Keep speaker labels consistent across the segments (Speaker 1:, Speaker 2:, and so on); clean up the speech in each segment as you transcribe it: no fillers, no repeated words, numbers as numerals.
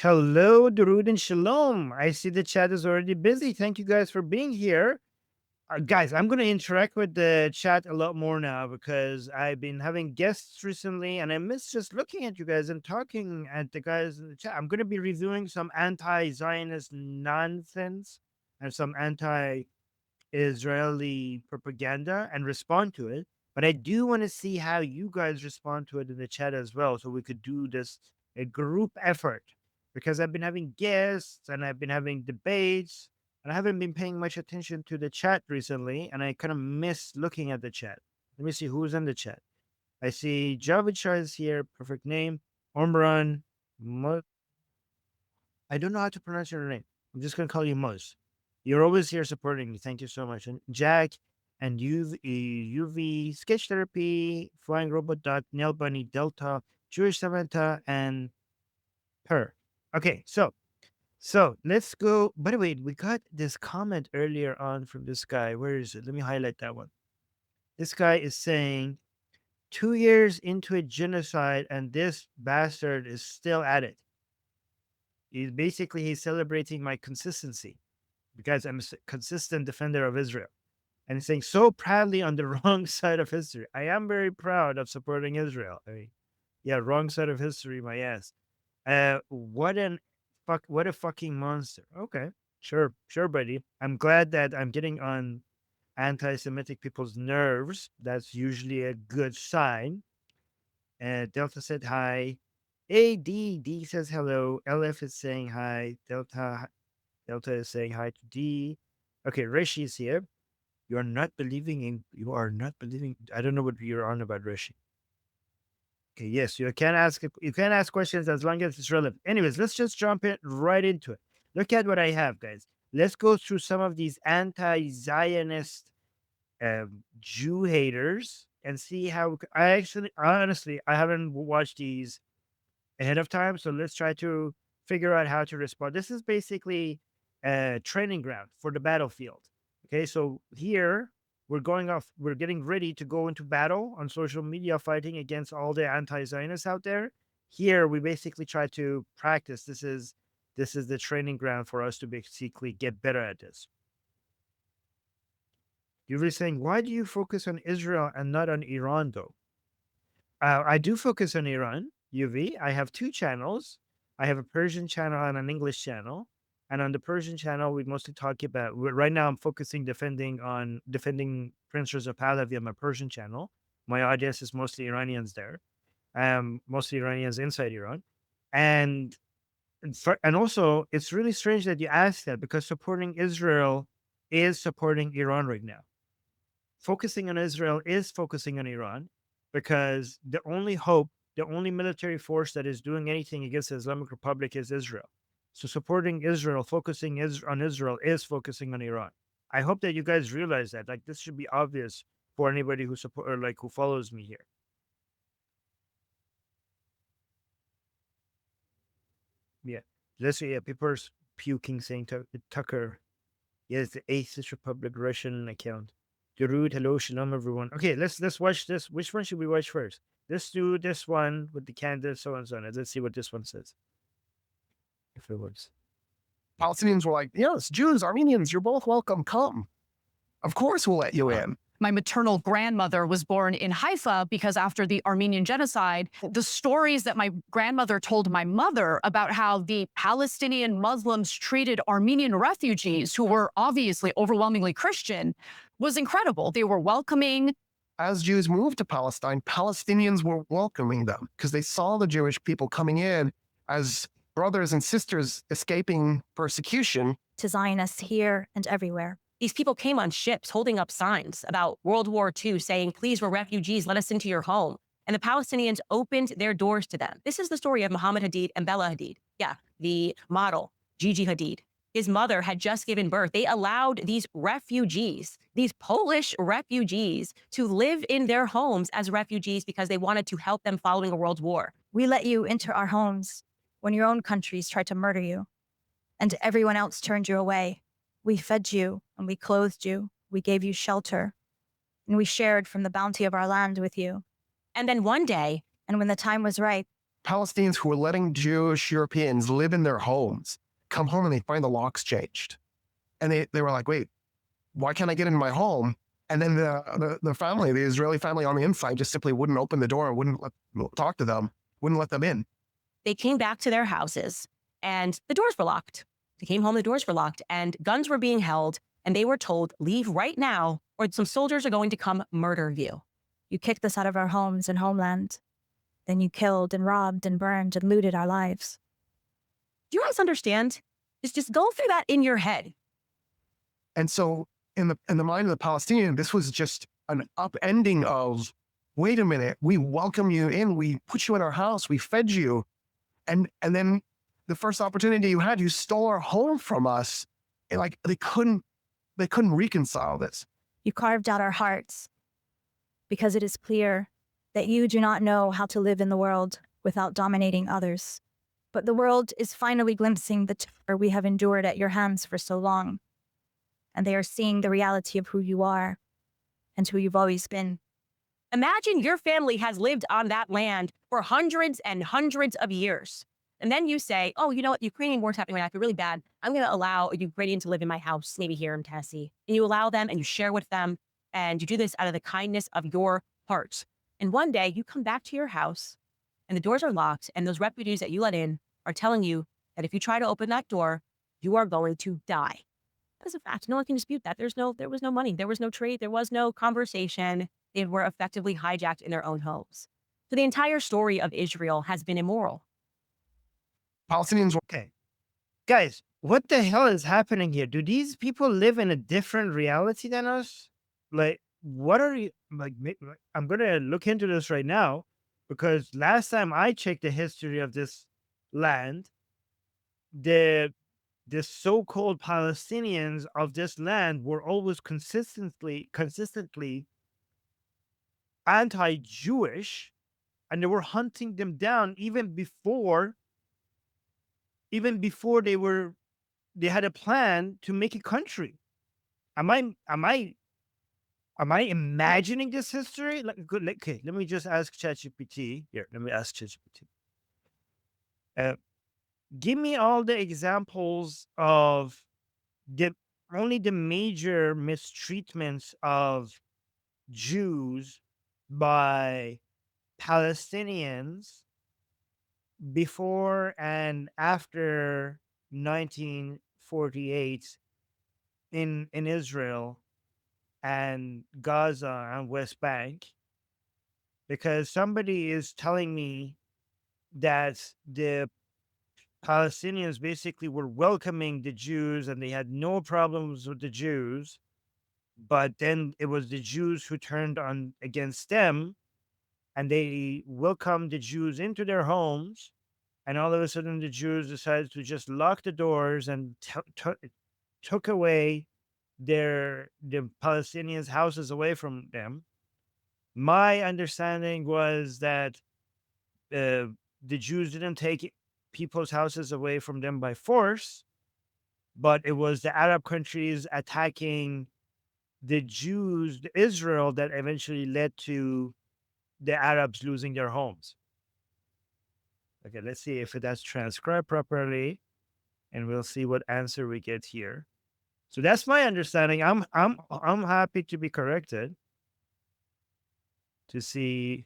Speaker 1: Hello, Durud and Shalom. I see the chat is already busy. Thank you guys for being here. Guys, I'm going to interact with the chat a lot more now because I've been having guests recently and I miss just looking at you guys and talking at the guys in the chat. I'm going to be reviewing some anti-Zionist nonsense and some anti-Israeli propaganda and respond to it. But I do want to see how you guys respond to it in the chat as well, so we could do this a group effort. Because I've been having guests and I've been having debates, and I haven't been paying much attention to the chat recently, and I kind of miss looking at the chat. Let me see who's in the chat. I see Javed Shah is here, perfect name. Omran, I don't know how to pronounce your name. I'm just gonna call you Muz. You're always here supporting me. Thank you so much. And Jack and UV Sketch Therapy, Flying Robot Dot, Nail Bunny, Delta, Jewish Samantha, and her. Okay, so let's go. By the way, we got this comment earlier on from this guy. Where is it? Let me highlight that one. This guy is saying 2 years into a genocide, and this bastard is still at it. He's celebrating my consistency because I'm a consistent defender of Israel. And he's saying so proudly on the wrong side of history. I am very proud of supporting Israel. I mean, yeah, wrong side of history, my ass. What a fucking monster. Okay, sure, buddy. I'm glad that I'm getting on anti-Semitic people's nerves. That's usually a good sign. Delta said hi. D says hello. LF is saying hi. Delta is saying hi to D. Okay, Rishi is here. You are not believing. I don't know what you're on about, Rishi. Okay, yes, you can ask questions as long as it's relevant. Anyways, let's just jump right into it. Look at what I have, guys. Let's go through some of these anti-Zionist Jew haters and see how honestly, I haven't watched these ahead of time, so let's try to figure out how to respond. This is basically a training ground for the battlefield. Okay, so here we're getting ready to go into battle on social media, fighting against all the anti-Zionists out there. Here we basically try to practice. This is the training ground for us to basically get better at this. You're really saying, why do you focus on Israel and not on Iran, though? I do focus on Iran, UV. I have 2 channels. I have a Persian channel and an English channel. And on the Persian channel, we mostly talk about right now. I'm focusing defending Prince Reza Pahlavi on my Persian channel. My audience is mostly Iranians there, mostly Iranians inside Iran, and also it's really strange that you asked that because supporting Israel is supporting Iran right now. Focusing on Israel is focusing on Iran because the only military force that is doing anything against the Islamic Republic is Israel. So supporting Israel, focusing on Israel is focusing on Iran. I hope that you guys realize that. Like, this should be obvious for anybody who who follows me here. Yeah. Let's see. Yeah, people are puking saying Tucker. Yes, the Atheist Republic Russian account. Durud, hello, shalom, everyone. Okay, let's watch this. Which one should we watch first? Let's do this one with the candle, so and so on. Let's see what this one says. If it works.
Speaker 2: Palestinians were like, yes, Jews, Armenians, you're both welcome. Come. Of course we'll let you in.
Speaker 3: My maternal grandmother was born in Haifa because after the Armenian genocide, the stories that my grandmother told my mother about how the Palestinian Muslims treated Armenian refugees who were obviously overwhelmingly Christian was incredible. They were welcoming.
Speaker 2: As Jews moved to Palestine, Palestinians were welcoming them because they saw the Jewish people coming in as brothers and sisters escaping persecution.
Speaker 4: To Zionists here and everywhere.
Speaker 5: These people came on ships holding up signs about World War II saying, please, we're refugees, let us into your home. And the Palestinians opened their doors to them. This is the story of Muhammad Hadid and Bella Hadid. Yeah, the model, Gigi Hadid. His mother had just given birth. They allowed these refugees, these Polish refugees, to live in their homes as refugees because they wanted to help them following a world war.
Speaker 4: We let you into our homes when your own countries tried to murder you, and everyone else turned you away. We fed you and we clothed you. We gave you shelter, and we shared from the bounty of our land with you.
Speaker 5: And then one day,
Speaker 4: and when the time was right,
Speaker 2: Palestinians who were letting Jewish Europeans live in their homes come home and they find the locks changed. And they were like, wait, why can't I get into my home? And then the family, the Israeli family on the inside, just simply wouldn't open the door, wouldn't talk to them, wouldn't let them in.
Speaker 5: They came back to their houses and the doors were locked. They came home, the doors were locked, and guns were being held, and they were told, leave right now, or some soldiers are going to come murder you.
Speaker 4: You kicked us out of our homes and homeland. Then you killed and robbed and burned and looted our lives.
Speaker 5: Do you guys understand? Just go through that in your head.
Speaker 2: And so in the mind of the Palestinian, this was just an upending of, wait a minute, we welcome you in, we put you in our house, we fed you. And then the first opportunity you had, you stole our home from us. And like they couldn't reconcile this.
Speaker 4: You carved out our hearts because it is clear that you do not know how to live in the world without dominating others. But the world is finally glimpsing the terror we have endured at your hands for so long. And they are seeing the reality of who you are and who you've always been.
Speaker 5: Imagine your family has lived on that land for hundreds and hundreds of years. And then you say, oh, you know what? The Ukrainian war's happening right now. I feel really bad. I'm going to allow a Ukrainian to live in my house, maybe here in Tennessee. And you allow them and you share with them. And you do this out of the kindness of your heart. And one day you come back to your house and the doors are locked. And those refugees that you let in are telling you that if you try to open that door, you are going to die. That's a fact. No one can dispute that. There was no money. There was no trade. There was no conversation. They were effectively hijacked in their own homes. So the entire story of Israel has been immoral.
Speaker 2: Palestinians were
Speaker 1: Okay. Guys, what the hell is happening here? Do these people live in a different reality than us? Like, what are you, like, I'm going to look into this right now because last time I checked the history of this land, the so-called Palestinians of this land were always consistently anti-Jewish, and they were hunting them down even before they had a plan to make a country. Am I imagining this history? Okay, let me just ask ChatGPT. Here, let me ask ChatGPT. Give me all the examples of only the major mistreatments of Jews by Palestinians before and after 1948 in Israel and Gaza and West Bank, because somebody is telling me that the Palestinians basically were welcoming the Jews and they had no problems with the Jews, but then it was the Jews who turned on against them, and they welcomed the Jews into their homes, and all of a sudden the Jews decided to just lock the doors and took away the Palestinians' houses away from them. My understanding was that the Jews didn't take people's houses away from them by force, but it was the Arab countries attacking the Jews, Israel, that eventually led to the Arabs losing their homes. Okay, let's see if that's transcribed properly, and we'll see what answer we get here. So that's my understanding. I'm happy to be corrected to see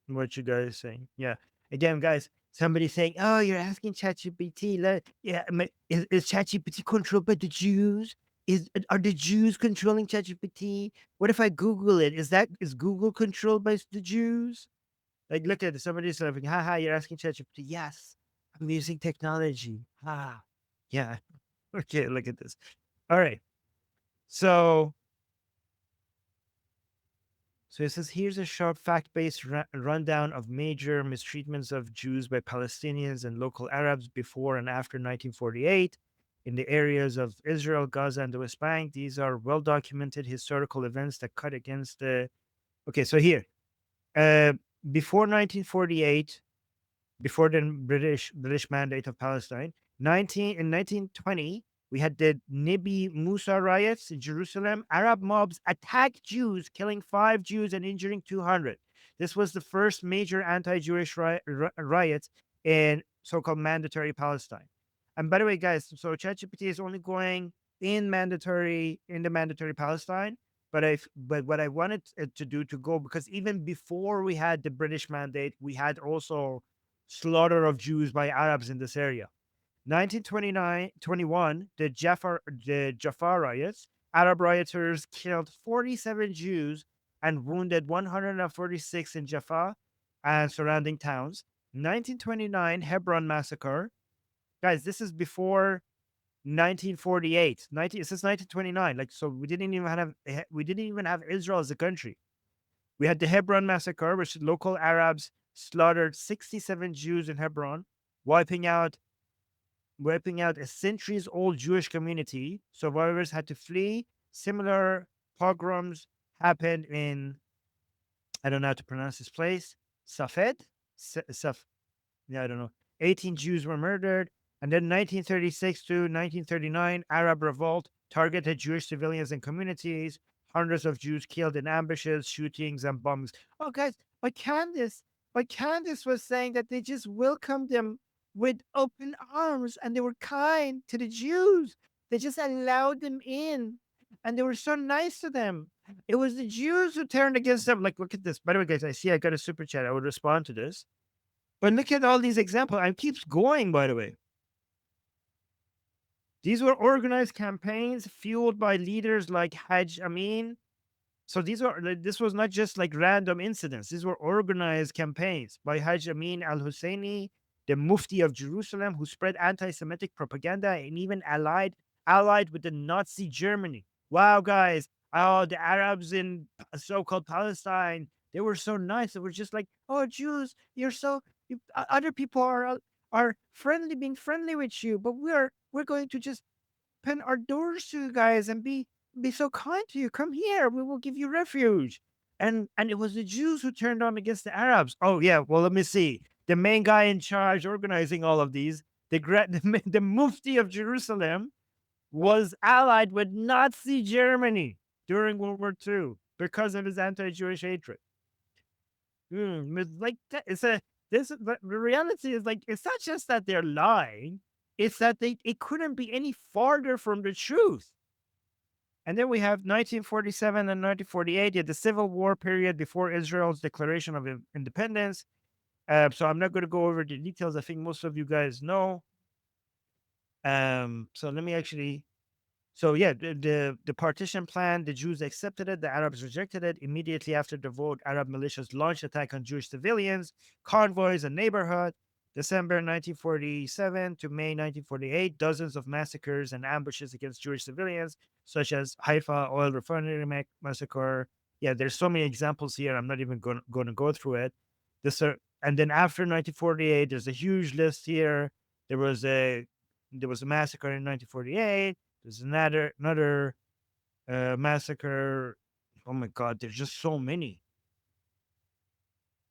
Speaker 1: what you guys are saying. Yeah. Again, guys, somebody saying, "Oh, you're asking ChatGPT." Yeah, is ChatGPT controlled by the Jews? Are the Jews controlling ChatGPT? What if I Google it? Is Google controlled by the Jews? Like, look at it. Somebody's like, "Haha, you're asking ChatGPT." Yes, I'm using technology. Ah, yeah. Okay, look at this. All right. So it says, here's a short fact-based rundown of major mistreatments of Jews by Palestinians and local Arabs before and after 1948 in the areas of Israel, Gaza, and the West Bank. These are well-documented historical events that cut against the... Okay, so here, before 1948, before the British mandate of Palestine, in 1920, we had the Nabi Musa riots in Jerusalem. Arab mobs attacked Jews, killing 5 Jews and injuring 200. This was the first major anti-Jewish riot in so-called mandatory Palestine. And by the way, guys, so ChatGPT is only going in the mandatory Palestine. But what I wanted it to do to go, because even before we had the British mandate, we had also slaughter of Jews by Arabs in this area. 1921, the Jaffa riots, Arab rioters killed 47 Jews and wounded 146 in Jaffa and surrounding towns. 1929, Hebron massacre. Guys, this is before 1948. Since 1929. Like, so we didn't even have Israel as a country. We had the Hebron massacre, which local Arabs slaughtered 67 Jews in Hebron, wiping out a centuries-old Jewish community. Survivors had to flee. Similar pogroms happened in, I don't know how to pronounce this place, Safed? Yeah, I don't know. 18 Jews were murdered. And then 1936 to 1939, Arab revolt targeted Jewish civilians and communities. Hundreds of Jews killed in ambushes, shootings, and bombs. Oh, guys, but Candace was saying that they just welcomed them with open arms and they were kind to the Jews. They just allowed them in and they were so nice to them. It was the Jews who turned against them. Like, look at this. By the way, guys, I see I got a super chat. I would respond to this. But look at all these examples. I keeps going, by the way. These were organized campaigns fueled by leaders like Hajj Amin. So this was not just like random incidents. These were organized campaigns by Hajj Amin al-Husseini, the Mufti of Jerusalem, who spread anti-Semitic propaganda and even allied with the Nazi Germany. Wow, guys. Oh, the Arabs in so-called Palestine, they were so nice. They were just like, oh, Jews, other people are friendly, being friendly with you, but we're going to just open our doors to you guys and be so kind to you. Come here, we will give you refuge. And it was the Jews who turned on against the Arabs. Oh yeah, well, let me see. The main guy in charge organizing all of these, the Mufti of Jerusalem, was allied with Nazi Germany during World War II because of his anti-Jewish hatred. Like the reality is, like, it's not just that they're lying, it's that it couldn't be any farther from the truth. And then we have 1947 and 1948, yeah, the Civil War period before Israel's declaration of independence. So I'm not going to go over the details. I think most of you guys know. So let me actually. So yeah, the partition plan, the Jews accepted it, the Arabs rejected it. Immediately after the vote, Arab militias launched attack on Jewish civilians, convoys, and neighborhood. December 1947 to May 1948, dozens of massacres and ambushes against Jewish civilians, such as Haifa oil refinery massacre. Yeah, there's so many examples here. I'm not even going to go through it. And then after 1948, there's a huge list here. There was a massacre in 1948. There's another massacre. Oh my God, there's just so many.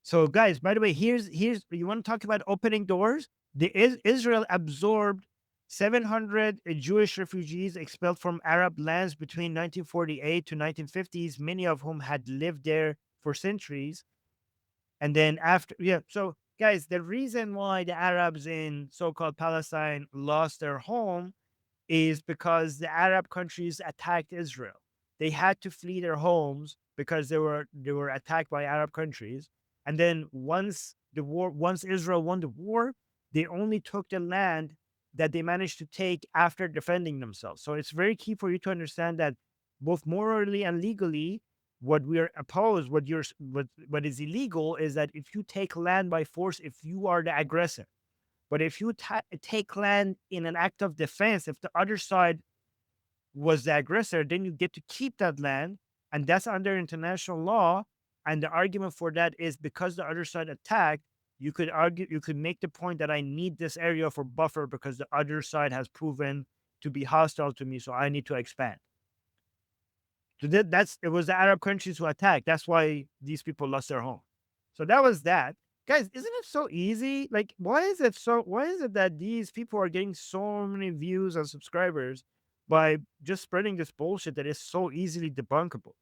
Speaker 1: So, guys, by the way, here's you want to talk about opening doors? Israel absorbed 700 Jewish refugees expelled from Arab lands between 1948 to 1950s, many of whom had lived there for centuries. And then after, yeah, so guys, the reason why the Arabs in so-called Palestine lost their home is because the Arab countries attacked Israel. They had to flee their homes because they were attacked by Arab countries. And then once Israel won the war, they only took the land that they managed to take after defending themselves. So it's very key for you to understand that both morally and legally, what we're opposed, what is illegal is that if you take land by force, if you are the aggressor. But if you take land in an act of defense, if the other side was the aggressor, then you get to keep that land. And that's under international law. And the argument for that is because the other side attacked, you could make the point that I need this area for buffer because the other side has proven to be hostile to me. So I need to expand. So it was the Arab countries who attacked. That's why these people lost their home. So that was that. Guys, isn't it so easy? Like, why is it that these people are getting so many views and subscribers by just spreading this bullshit that is so easily debunkable?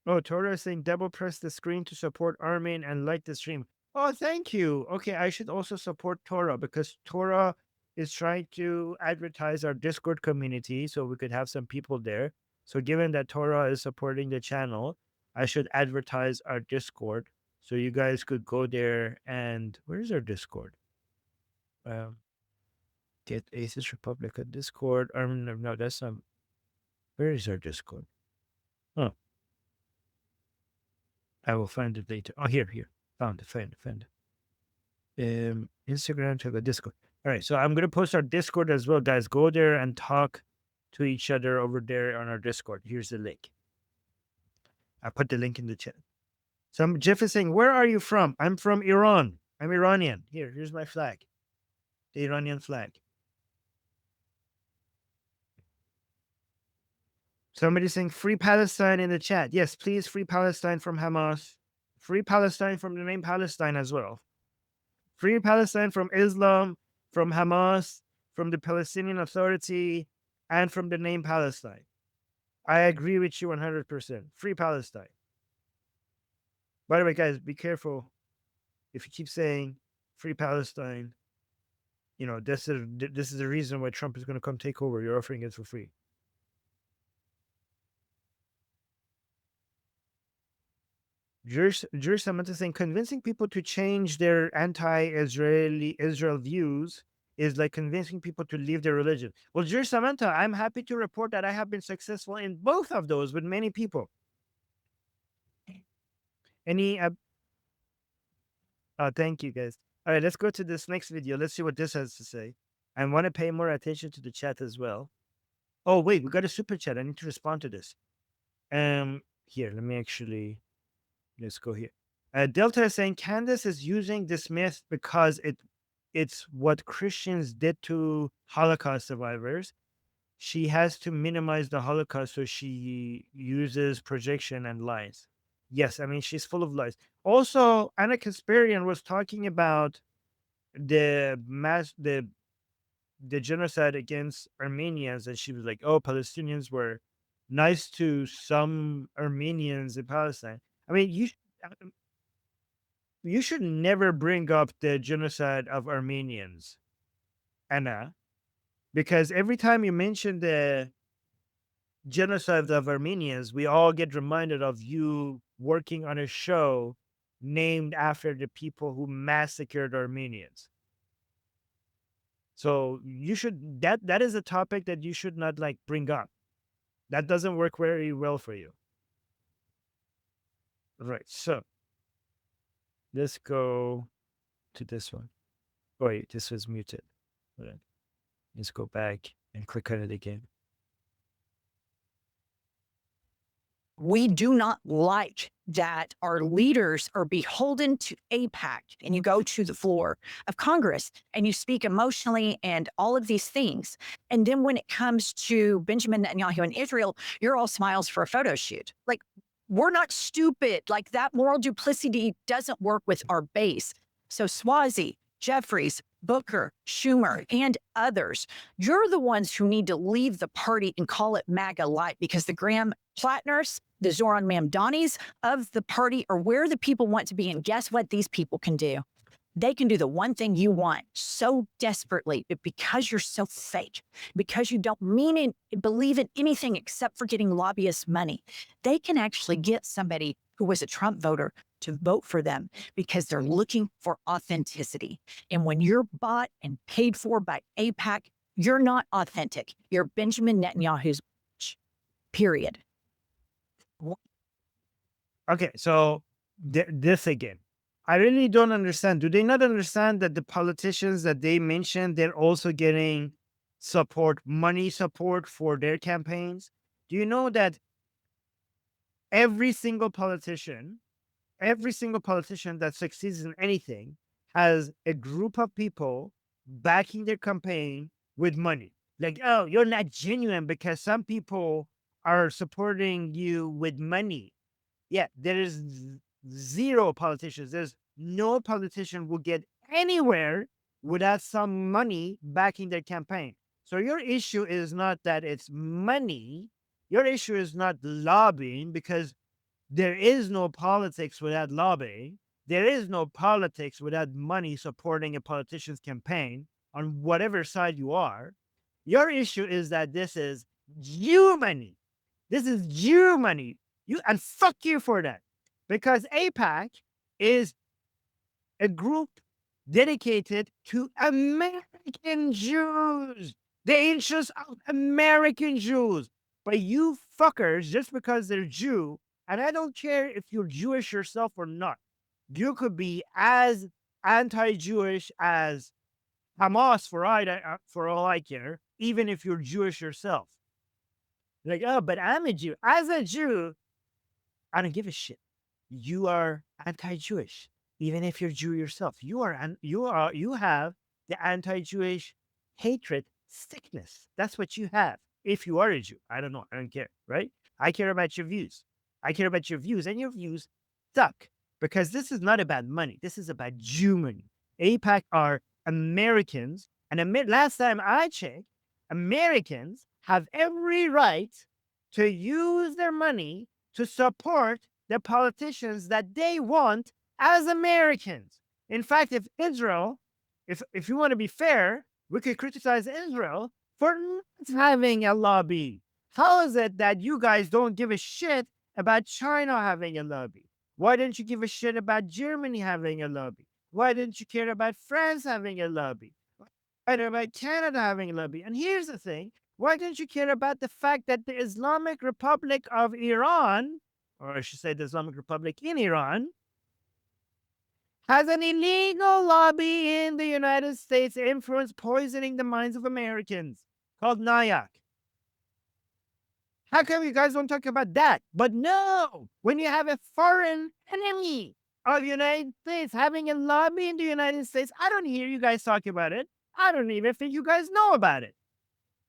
Speaker 1: Oh, Torah is saying double press the screen to support Armin and like the stream. Oh, thank you. Okay, I should also support Torah because Torah is trying to advertise our Discord community so we could have some people there. So given that Torah is supporting the channel, I should advertise our Discord so you guys could go there and where's our Discord? Get Atheist Republic at Discord. Armin, no, that's not. Where is our Discord? Oh, I will find it later. Oh, here. Found it. Instagram, check out Discord. All right, so I'm gonna post our Discord as well, guys. Go there and talk to each other over there on our Discord. Here's the link. I put the link in the chat. Some Jeff is saying, "Where are you from?" I'm from Iran. I'm Iranian. Here's my flag, the Iranian flag. Somebody saying, "Free Palestine" in the chat. Yes, please, free Palestine from Hamas. Free Palestine from the name Palestine as well. Free Palestine from Islam, from Hamas, from the Palestinian Authority, and from the name Palestine. I agree with you 100%. Free Palestine. By the way, guys, be careful. If you keep saying free Palestine, you know, this is the reason why Trump is going to come take over. You're offering it for free. Jewish Samantha saying convincing people to change their Israel views is like convincing people to leave their religion. Well, Jewish Samantha, I'm happy to report that I have been successful in both of those with many people. Thank you, guys. All right, let's go to this next video. Let's see what this has to say. I want to pay more attention to the chat as well. Oh, wait, we got a super chat. I need to respond to this. Here, let me actually... Let's go here. Delta is saying Candace is using this myth because it's what Christians did to Holocaust survivors. She has to minimize the Holocaust, so she uses projection and lies. Yes, I mean, she's full of lies. Also, Anna Kasparian was talking about the genocide against Armenians, and she was like, oh, Palestinians were nice to some Armenians in Palestine. I mean, you should never bring up the genocide of Armenians, Anna, because every time you mention the genocide of Armenians, we all get reminded of you working on a show named after the people who massacred Armenians. So you should that is a topic that you should not like bring up. That doesn't work very well for you. Right, so let's go to this one. Oh, wait, this was muted. Hold on. Let's go back and click on it again.
Speaker 3: We do not like that our leaders are beholden to AIPAC, and you go to the floor of Congress and you speak emotionally and all of these things. And then when it comes to Benjamin Netanyahu and Israel, you're all smiles for a photo shoot. Like, we're not stupid. Like, that moral duplicity doesn't work with our base. So Swazi, Jeffries, Booker, Schumer, and others, you're the ones who need to leave the party and call it MAGA light, because the Graham Plattners, the Zoran Mamdanis of the party are where the people want to be. And guess what these people can do? They can do the one thing you want so desperately, but because you're so fake, because you don't believe in anything except for getting lobbyists money, they can actually get somebody who was a Trump voter to vote for them because they're looking for authenticity. And when you're bought and paid for by AIPAC, you're not authentic. You're Benjamin Netanyahu's period.
Speaker 1: Okay, so this again. I really don't understand. Do they not understand that the politicians that they mentioned, they're also getting money support for their campaigns? Do you know that every single politician that succeeds in anything has a group of people backing their campaign with money? Like, oh, you're not genuine because some people are supporting you with money. Yeah, there is zero politicians. There's no politician will get anywhere without some money backing their campaign. So your issue is not that it's money. Your issue is not lobbying, because there is no politics without lobbying. There is no politics without money supporting a politician's campaign on whatever side you are. Your issue is that this is Jew money. This is Jew money. And fuck you for that. Because AIPAC is a group dedicated to American Jews, the interests of American Jews. But you fuckers, just because they're Jew, and I don't care if you're Jewish yourself or not, you could be as anti-Jewish as Hamas for all I care, even if you're Jewish yourself. Like, oh, but I'm a Jew. As a Jew, I don't give a shit. You are anti-Jewish, even if you're Jew yourself. You have the anti-Jewish hatred sickness. That's what you have. If you are a Jew, I don't know. I don't care, right? I care about your views. I care about your views, and your views suck because this is not about money. This is about Jew money. AIPAC are Americans, and last time I checked, Americans have every right to use their money to support the politicians that they want as Americans. In fact, if you want to be fair, we could criticize Israel for not having a lobby. How is it that you guys don't give a shit about China having a lobby? Why don't you give a shit about Germany having a lobby? Why don't you care about France having a lobby? Why don't about Canada having a lobby? And here's the thing. Why don't you care about the fact that the Islamic Republic of Iran, or I should say the Islamic Republic in Iran, has an illegal lobby in the United States influence poisoning the minds of Americans called NIAC? How come you guys don't talk about that? But no, when you have a foreign enemy of the United States having a lobby in the United States, I don't hear you guys talk about it. I don't even think you guys know about it.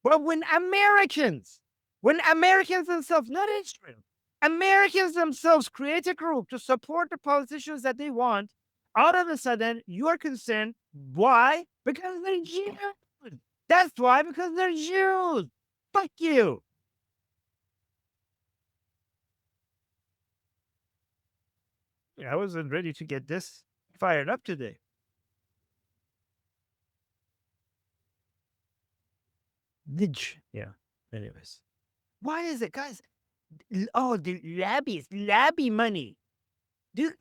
Speaker 1: But when Americans themselves, not Israel, Americans themselves create a group to support the politicians that they want, all of a sudden, you are concerned. Why? Because they're Jews. That's why, because they're Jews. Fuck you. I wasn't ready to get this fired up today. Yeah. Anyways. Why is it, guys? Oh, the lobby money. Do you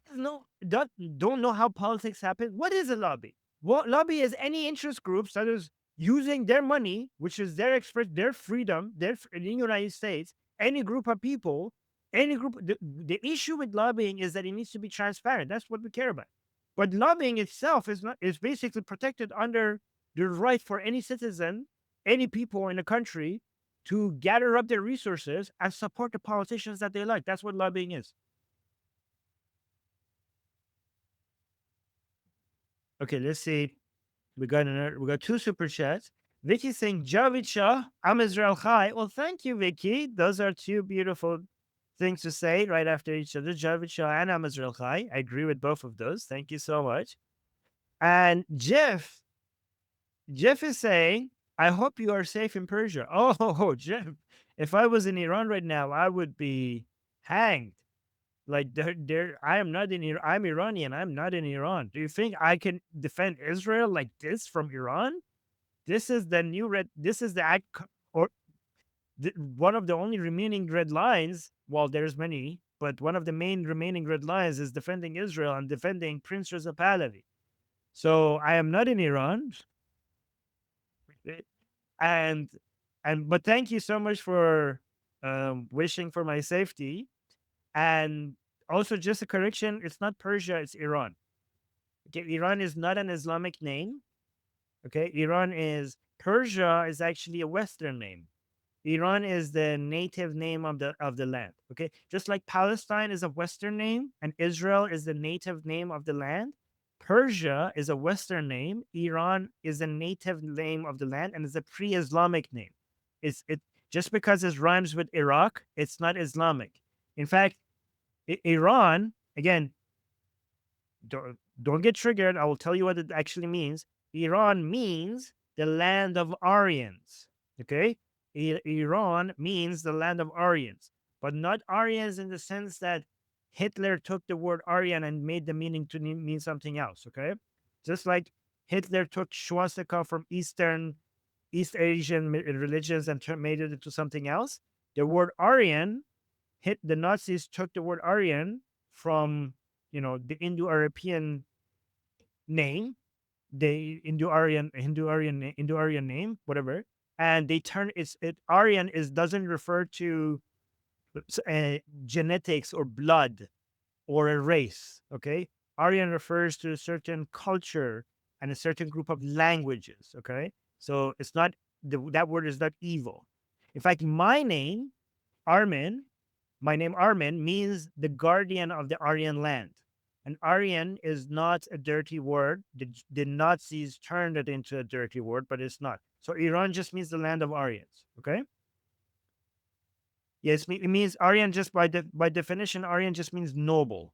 Speaker 1: guys don't know how politics happen? What is a lobby? What lobby is any interest groups that is using their money, which is their freedom, in the United States, any group of people, any group. The issue with lobbying is that it needs to be transparent. That's what we care about. But lobbying itself is basically protected under the right for any citizen, any people in a country to gather up their resources and support the politicians that they like. That's what lobbying is. Okay, let's see. We got two super chats. Vicky saying, Javid Shah, I'm Israel Chai. Well, thank you, Vicky. Those are two beautiful things to say right after each other. Javid Shah and I'm Israel Chai. I agree with both of those. Thank you so much. And Jeff is saying, I hope you are safe in Persia. Oh, Jeff, if I was in Iran right now, I would be hanged. Like, I am not in Iran. I'm Iranian. I'm not in Iran. Do you think I can defend Israel like this from Iran? This is the new this is the one of the only remaining red lines. Well, there's many, but one of the main remaining red lines is defending Israel and defending Prince Reza Pahlavi. So I am not in Iran. But thank you so much for wishing for my safety. And also, just a correction, it's not Persia, it's Iran. Okay, Iran is not an Islamic name. Okay, Persia is actually a Western name. Iran is the native name of the land. Okay, just like Palestine is a Western name and Israel is the native name of the land, Persia is a Western name. Iran is a native name of the land and is a pre-Islamic name. Just because it rhymes with Iraq, it's not Islamic. In fact, Iran, again, don't get triggered. I will tell you what it actually means. Iran means the land of Aryans. Okay, Iran means the land of Aryans, but not Aryans in the sense that Hitler took the word Aryan and made the meaning to mean something else, okay? Just like Hitler took swastika from East Asian religions and made it into something else. The word Aryan, the Nazis took the word Aryan from, the Indo-European name, the Indo-Aryan name, whatever, and they turn Aryan doesn't refer to genetics or blood or a race. Okay, Aryan refers to a certain culture and a certain group of languages. Okay, so it's not that word is not evil. In fact, my name Armin means the guardian of the Aryan land. And Aryan is not a dirty word. The Nazis turned it into a dirty word, but it's not. So Iran just means the land of Aryans. Okay. Yes, it means Aryan just by definition. Aryan just means noble,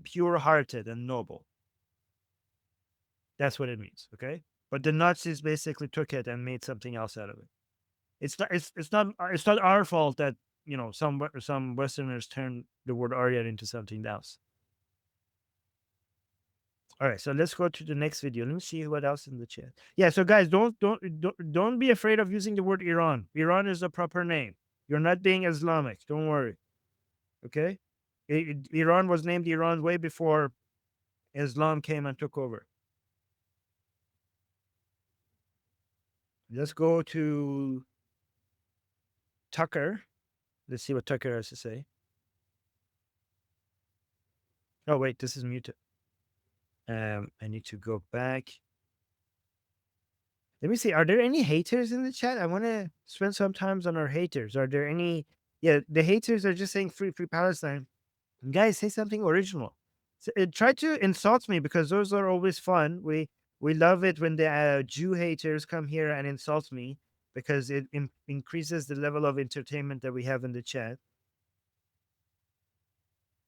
Speaker 1: pure-hearted, and noble. That's what it means. Okay. But the Nazis basically took it and made something else out of it. It's not our fault that some Westerners turn the word Aryan into something else. All right, so let's go to the next video. Let me see what else in the chat. Yeah, so guys, don't be afraid of using the word Iran. Iran is the proper name. You're not being Islamic. Don't worry. Okay, Iran was named Iran way before Islam came and took over. Let's go to Tucker. Let's see what Tucker has to say. Oh, wait, this is muted. I need to go back. Let me see. Are there any haters in the chat? I want to spend some time on our haters. Are there any? Yeah, the haters are just saying free Palestine. Guys, say something original. So, try to insult me because those are always fun. We love it when the Jew haters come here and insult me because it increases the level of entertainment that we have in the chat.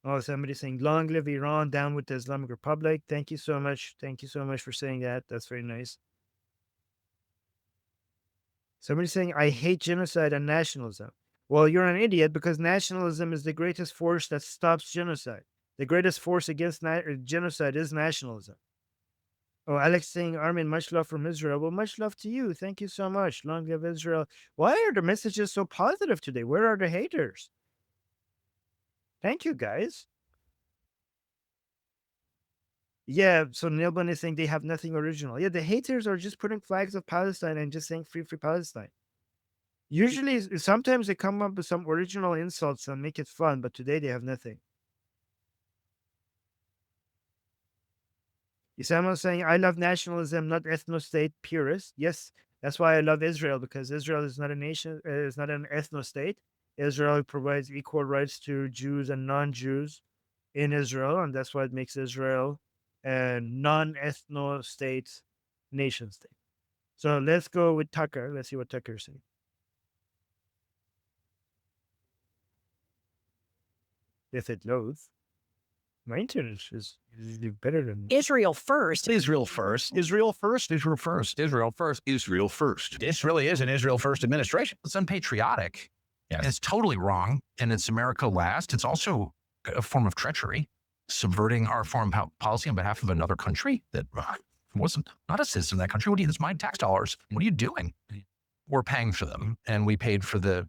Speaker 1: Oh, somebody saying, long live Iran, down with the Islamic Republic. Thank you so much. Thank you so much for saying that. That's very nice. Somebody saying, I hate genocide and nationalism. Well, you're an idiot because nationalism is the greatest force that stops genocide. The greatest force against genocide is nationalism. Oh, Alex saying, Armin, much love from Israel. Well, much love to you. Thank you so much. Long live Israel. Why are the messages so positive today? Where are the haters? Thank you, guys. Yeah, so Nilban is saying they have nothing original. Yeah, the haters are just putting flags of Palestine and just saying free Palestine. Usually, sometimes they come up with some original insults and make it fun, but today they have nothing. Isama saying, I love nationalism, not ethno-state purist. Yes, that's why I love Israel, because Israel is not a nation, is not an ethno-state. Israel provides equal rights to Jews and non-Jews in Israel, and that's why it makes Israel a non-ethno-state nation state. So let's go with Tucker. Let's see what Tucker's saying. If it loads. My internet is better than
Speaker 6: Israel first.
Speaker 7: Israel first. Israel first. Israel first. Israel first. Israel first. This really is an Israel first administration.
Speaker 8: It's unpatriotic.
Speaker 7: Yes.
Speaker 8: It's totally wrong. And it's America last. It's also a form of treachery, subverting our foreign policy on behalf of another country that wasn't not a citizen of that country. It's my tax dollars. What are you doing? We're paying for them. And we paid for the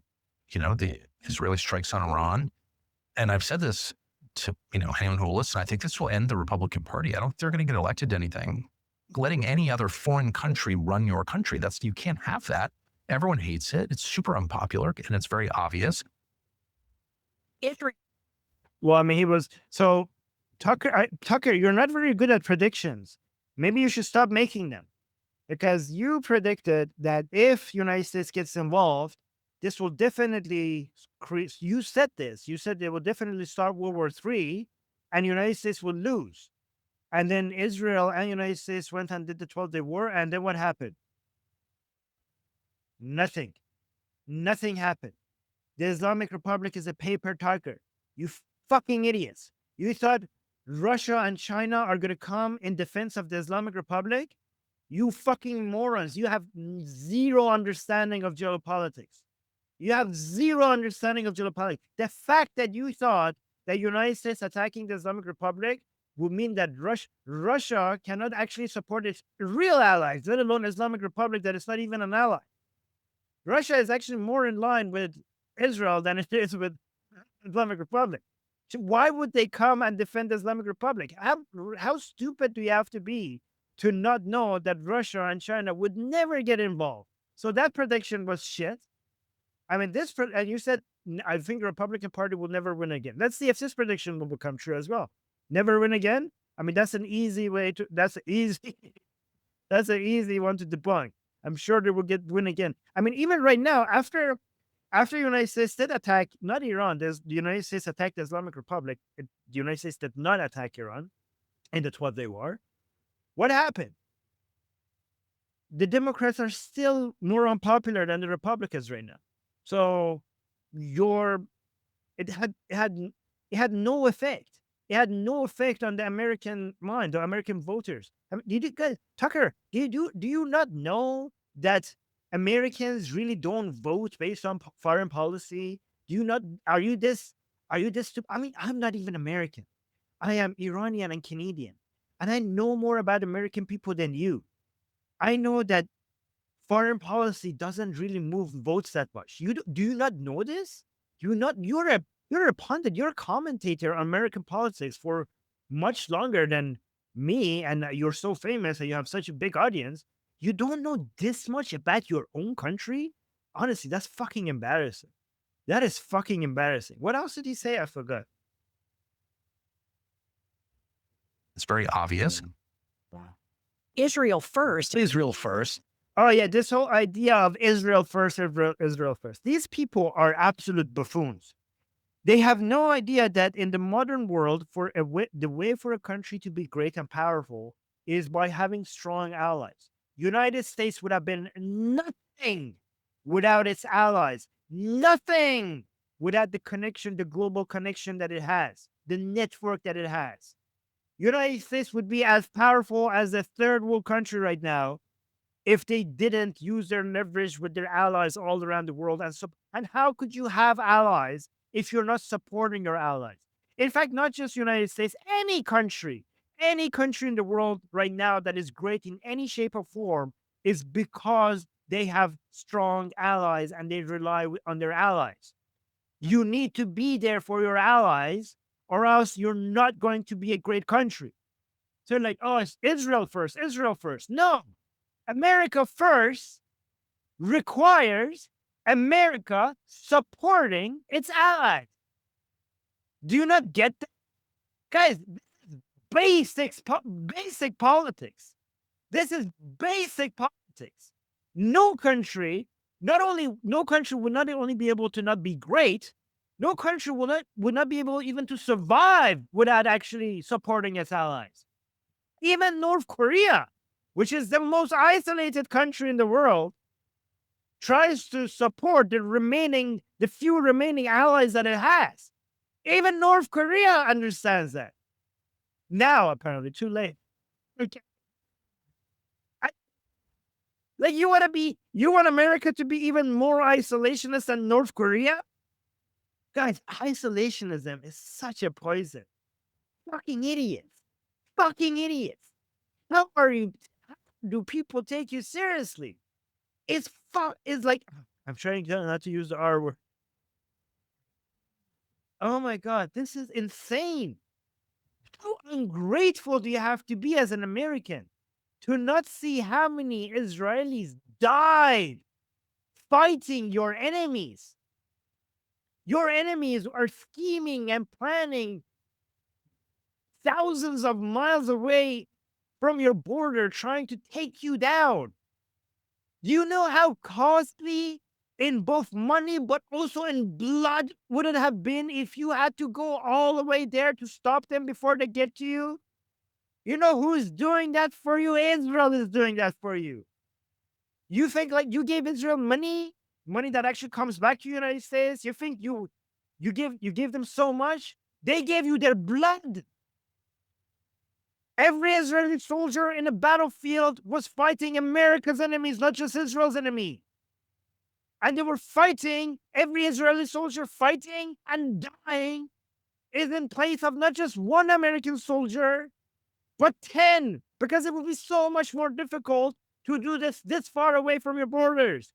Speaker 8: Israeli strikes on Iran. And I've said this to, anyone who will listen. I think this will end the Republican Party. I don't think they're going to get elected to anything. Letting any other foreign country run your country, you can't have that. Everyone hates it. It's super unpopular and it's very obvious.
Speaker 1: Well, I mean, he was so Tucker, you're not very good at predictions. Maybe you should stop making them, because you predicted that if United States gets involved, this will definitely create. You said this. You said they will definitely start World War III, and United States will lose. And then Israel and United States went and did the 12-day war, and then what happened? Nothing. Nothing happened. The Islamic Republic is a paper tiger. You fucking idiots. You thought Russia and China are going to come in defense of the Islamic Republic? You fucking morons. You have zero understanding of geopolitics. You have zero understanding of geopolitics. The fact that you thought the United States attacking the Islamic Republic would mean that Russia cannot actually support its real allies, let alone Islamic Republic that is not even an ally. Russia is actually more in line with Israel than it is with Islamic Republic. So why would they come and defend the Islamic Republic? How stupid do you have to be to not know that Russia and China would never get involved? So that prediction was shit. I mean, and you said, I think the Republican Party will never win again. Let's see if this prediction will become true as well. Never win again? I mean, that's an easy way to, that's easy. That's an easy one to debunk. I'm sure they will win again. I mean, even right now, after the United States did attack, not Iran, the United States attacked the Islamic Republic. The United States did not attack Iran in the 12-day war. What happened? The Democrats are still more unpopular than the Republicans right now. So it had no effect. It had no effect on the American mind, the American voters. I mean, Tucker, do you not know that Americans really don't vote based on foreign policy? Do you not? Are you this stupid? I mean, I'm not even American. I am Iranian and Canadian, and I know more about American people than you. I know that foreign policy doesn't really move votes that much. Do you not know this? You're a pundit, you're a commentator on American politics for much longer than me, and you're so famous and you have such a big audience. You don't know this much about your own country? Honestly, that's fucking embarrassing. That is fucking embarrassing. What else did he say? I forgot.
Speaker 8: It's very obvious.
Speaker 5: Israel first.
Speaker 7: Israel first.
Speaker 1: Oh yeah, this whole idea of Israel first, Israel first. These people are absolute buffoons. They have no idea that in the modern world, the way for a country to be great and powerful is by having strong allies. United States would have been nothing without its allies. Nothing without the connection, the global connection that it has, the network that it has. United States would be as powerful as a third world country right now if they didn't use their leverage with their allies all around the world. And how could you have allies if you're not supporting your allies? In fact, not just United States, any country in the world right now that is great in any shape or form is because they have strong allies and they rely on their allies. You need to be there for your allies or else you're not going to be a great country. So like, oh, it's Israel first, Israel first. No. America first requires America supporting its allies. Do you not get that? Guys, this is basic politics. This is basic politics. No country would not only be able to not be great, no country would not be able even to survive without actually supporting its allies. Even North Korea, which is the most isolated country in the world, tries to support the few remaining allies that it has. Even North Korea understands that. Now, apparently, too late. Okay. You want America to be even more isolationist than North Korea? Guys, isolationism is such a poison. Fucking idiots. Fucking idiots. How do people take you seriously? It's like, I'm trying not to use the R word. Oh my God, this is insane. How ungrateful do you have to be as an American to not see how many Israelis died fighting your enemies? Your enemies are scheming and planning thousands of miles away from your border, trying to take you down. Do you know how costly in both money but also in blood would it have been if you had to go all the way there to stop them before they get to you? You know who's doing that for you? Israel is doing that for you. You think like you gave Israel money that actually comes back to the United States? You think you give them so much? They gave you their blood. Every Israeli soldier in a battlefield was fighting America's enemies, not just Israel's enemy. And they were fighting, every Israeli soldier fighting and dying is in place of not just one American soldier, but 10, because it will be so much more difficult to do this far away from your borders.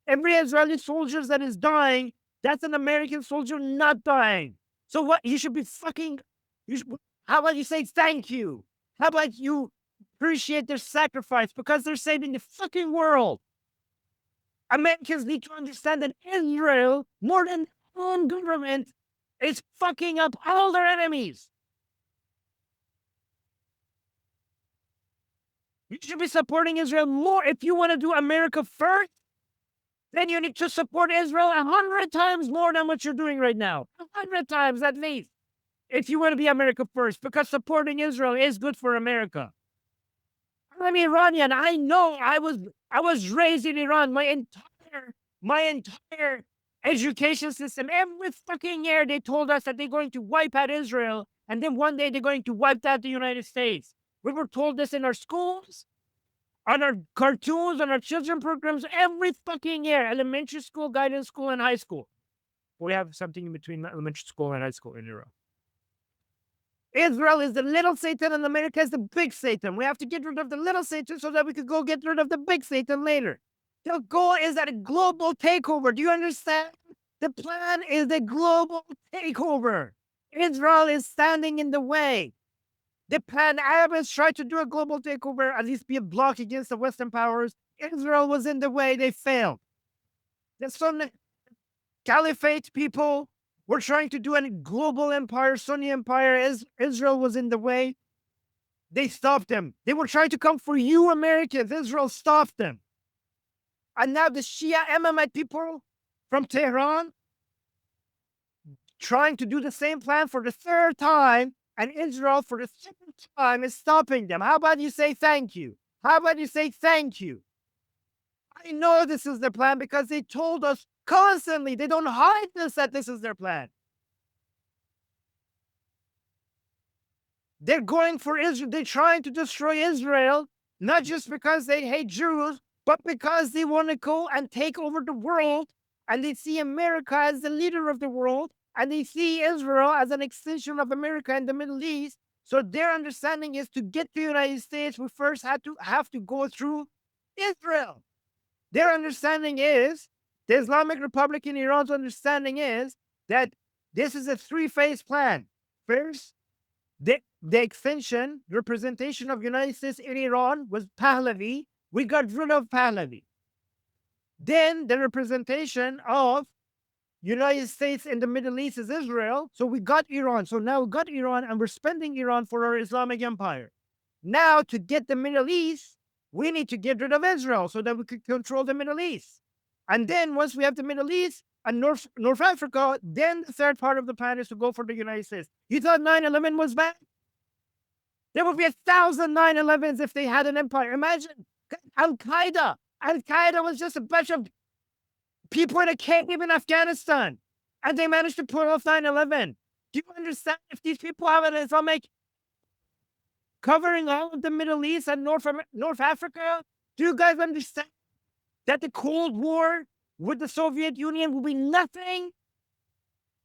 Speaker 1: Every Israeli soldier that is dying, that's an American soldier not dying. So what? You should be fucking. How about you say thank you? How about you appreciate their sacrifice because they're saving the fucking world? Americans need to understand that Israel, more than their own government, is fucking up all their enemies. You should be supporting Israel more. If you want to do America first, then you need to support Israel 100 times more than what you're doing right now. 100 times at least. If you want to be America first, because supporting Israel is good for America. I'm Iranian. I know I was raised in Iran. My entire education system, every fucking year they told us that they're going to wipe out Israel, and then one day they're going to wipe out the United States. We were told this in our schools, on our cartoons, on our children programs, every fucking year, elementary school, guidance school, and high school. We have something in between elementary school and high school in Europe. Israel is the little Satan and America is the big Satan. We have to get rid of the little Satan so that we could go get rid of the big Satan later. The goal is that a global takeover. Do you understand? The plan is a global takeover. Israel is standing in the way. The Pan Arabs tried to do a global takeover, at least be a bloc against the Western powers. Israel was in the way. They failed. The Sunni Caliphate people were trying to do a global empire, Sunni empire. Israel was in the way. They stopped them. They were trying to come for you, Americans. Israel stopped them. And now the Shia Emamite people from Tehran trying to do the same plan for the third time, and Israel for the second time is stopping them. How about you say thank you? How about you say thank you? I know this is their plan because they told us constantly. They don't hide this that this is their plan. They're going for Israel. They're trying to destroy Israel, not just because they hate Jews, but because they want to go and take over the world, and they see America as the leader of the world, and they see Israel as an extension of America in the Middle East. So their understanding is to get to the United States, we first have to go through Israel. Their understanding is, the Islamic Republic in Iran's understanding is that this is a three-phase plan. First, the extension, representation of United States in Iran was Pahlavi. We got rid of Pahlavi. Then the representation of United States in the Middle East is Israel. So we got Iran. So now we got Iran and we're spending Iran for our Islamic empire. Now to get the Middle East, we need to get rid of Israel so that we could control the Middle East. And then once we have the Middle East and North Africa, then the third part of the plan is to go for the United States. You thought 9/11 was bad? There would be 1,000 9/11s if they had an empire. Imagine Al-Qaeda. Al-Qaeda was just a bunch of people in a cave in Afghanistan, and they managed to pull off 9/11. Do you understand? If these people have an Islamic covering all of the Middle East and North Africa, do you guys understand that the Cold War with the Soviet Union will be nothing?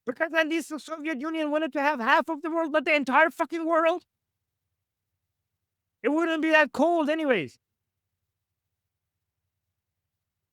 Speaker 1: Because at least the Soviet Union wanted to have half of the world, not the entire fucking world. It wouldn't be that cold anyways.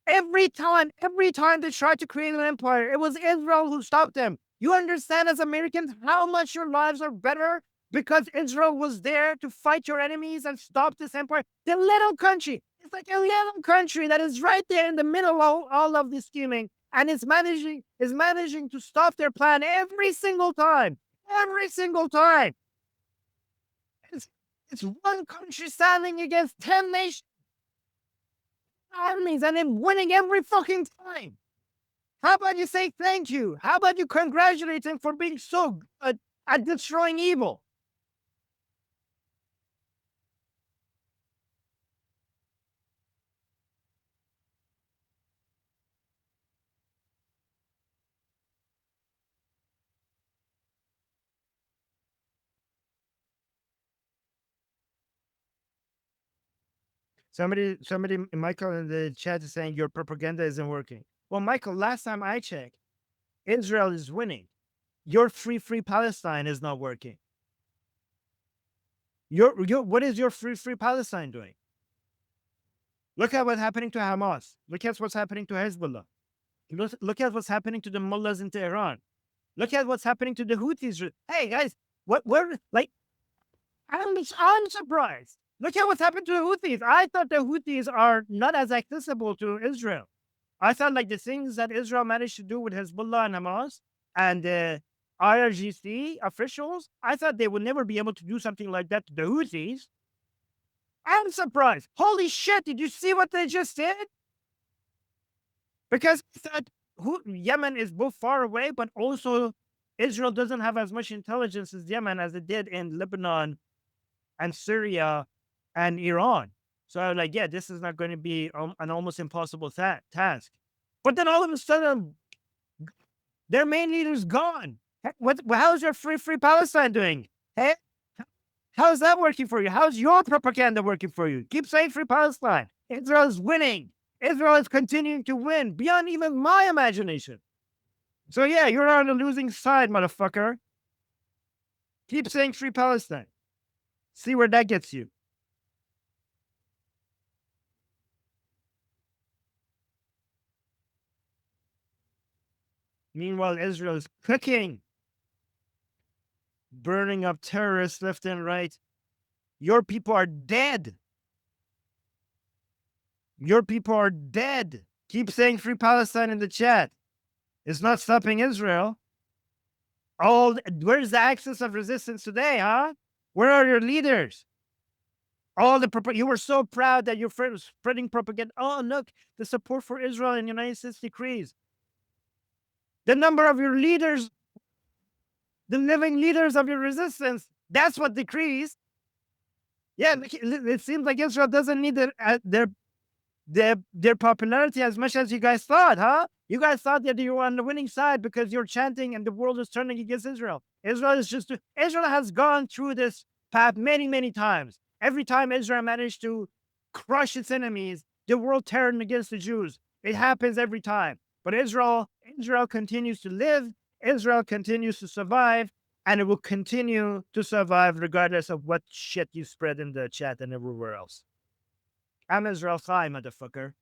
Speaker 1: Every time they tried to create an empire, it was Israel who stopped them. You understand as Americans how much your lives are better because Israel was there to fight your enemies and stop this empire? The little country, it's like a little country that is right there in the middle of all of this scheming, and is managing to stop their plan every single time. Every single time. It's one country standing against 10 nations. Armies and then winning every fucking time. How about you say thank you? How about you congratulate him for being so good at destroying evil? Somebody, Michael in the chat is saying your propaganda isn't working. Well, Michael, last time I checked, Israel is winning. your free Palestine is not working. What is your free Palestine doing? Look at what's happening to Hamas. Look at what's happening to Hezbollah. Look at what's happening to the mullahs in Tehran. Look at what's happening to the Houthis. Hey guys, like, I'm surprised. Look at what's happened to the Houthis. I thought the Houthis are not as accessible to Israel. I thought like the things that Israel managed to do with Hezbollah and Hamas and the IRGC officials, I thought they would never be able to do something like that to the Houthis. I'm surprised. Holy shit, did you see what they just did? Because I thought Yemen is both far away, but also Israel doesn't have as much intelligence as Yemen as it did in Lebanon and Syria and Iran. So I was like, yeah, this is not going to be an almost impossible task. But then all of a sudden, their main leader's gone. How's your free Palestine doing? Hey, how's that working for you? How's your propaganda working for you? Keep saying free Palestine. Israel is winning. Israel is continuing to win beyond even my imagination. So yeah, you're on the losing side, motherfucker. Keep saying free Palestine. See where that gets you. Meanwhile, Israel is cooking, burning up terrorists left and right. Your people are dead. Your people are dead. Keep saying free Palestine in the chat. It's not stopping Israel. Where's the axis of resistance today, huh? Where are your leaders? You were so proud that you're spreading propaganda. Oh, look, the support for Israel in the United States decreased. The number of your leaders, the living leaders of your resistance, that's what decreased. Yeah, it seems like Israel doesn't need their popularity as much as you guys thought, huh? You guys thought that you were on the winning side because you're chanting and the world is turning against Israel. Israel has gone through this path many, many times. Every time Israel managed to crush its enemies, the world turned against the Jews. It happens every time. But Israel continues to live, Israel continues to survive, and it will continue to survive regardless of what shit you spread in the chat and everywhere else. I'm Israel Chai, motherfucker.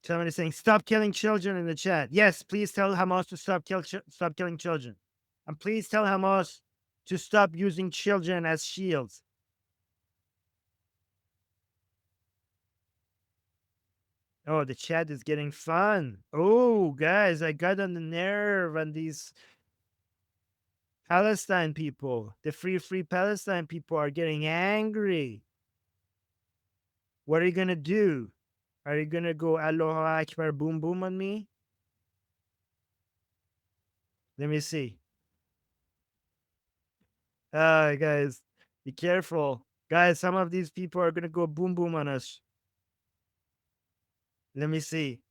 Speaker 1: Somebody saying, stop killing children in the chat. Yes, please tell Hamas to stop killing children. And please tell Hamas to stop using children as shields. Oh, the chat is getting fun. Oh, guys, I got on the nerve on these Palestine people. The free Palestine people are getting angry. What are you going to do? Are you going to go Allahu Akbar boom boom on me? Let me see. Guys, be careful. Guys, some of these people are going to go boom boom on us. Let me see.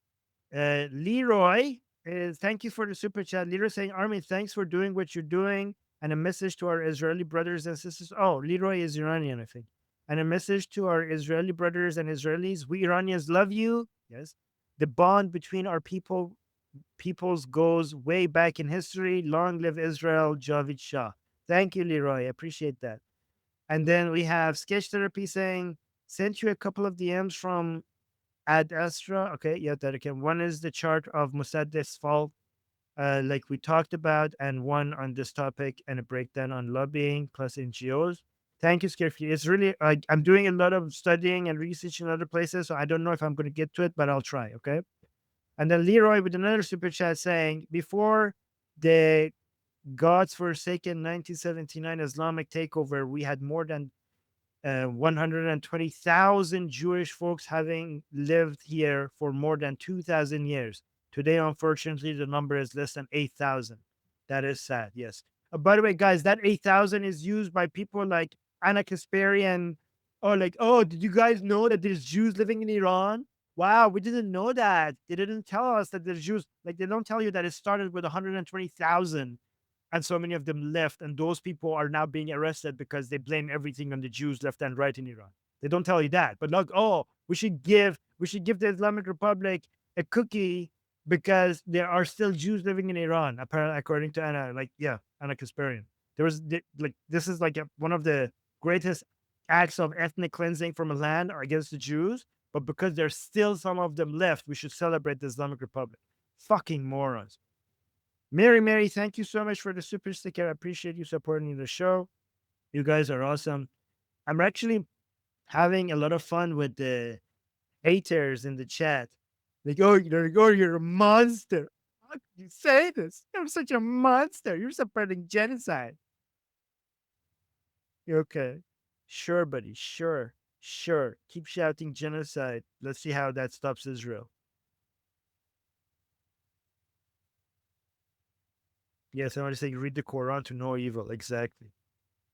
Speaker 1: Leroy, thank you for the super chat. Leroy saying, Armin, thanks for doing what you're doing. And a message to our Israeli brothers and sisters. Oh, Leroy is Iranian, I think. And a message to our Israeli brothers and Israelis. We Iranians love you. Yes. The bond between our peoples goes way back in history. Long live Israel, Javid Shah. Thank you, Leroy. I appreciate that. And then we have Sketch Therapy saying, sent you a couple of DMs from Ad Astra. Okay, yeah, that again. One is the chart of Mossadegh's fall, like we talked about, and one on this topic and a breakdown on lobbying plus NGOs. Thank you, Scarefy. It's really, I'm doing a lot of studying and research in other places, so I don't know if I'm going to get to it, but I'll try, okay? And then Leroy with another super chat saying, before the God's forsaken 1979 Islamic takeover, we had more than 120,000 Jewish folks having lived here for more than 2,000 years. Today, unfortunately, the number is less than 8,000. That is sad, yes. By the way, guys, that 8,000 is used by people like Anna Kasparian, or like, oh, did you guys know that there's Jews living in Iran? Wow, we didn't know that. They didn't tell us that there's Jews. Like, they don't tell you that it started with 120,000 and so many of them left. And those people are now being arrested because they blame everything on the Jews left and right in Iran. They don't tell you that. But like, oh, we should give the Islamic Republic a cookie because there are still Jews living in Iran, apparently, according to Anna. Like, yeah, Anna Kasparian. This is like one of the greatest acts of ethnic cleansing from a land against the Jews. But because there's still some of them left, we should celebrate the Islamic Republic. Fucking morons. Mary, thank you so much for the super sticker. I appreciate you supporting the show. You guys are awesome. I'm actually having a lot of fun with the haters in the chat. Like, oh, you're a monster. How can you say this? You're such a monster. You're supporting genocide. Okay. Sure, buddy. Sure. Keep shouting genocide. Let's see how that stops Israel. Yeah, somebody saying read the Quran to know evil. Exactly.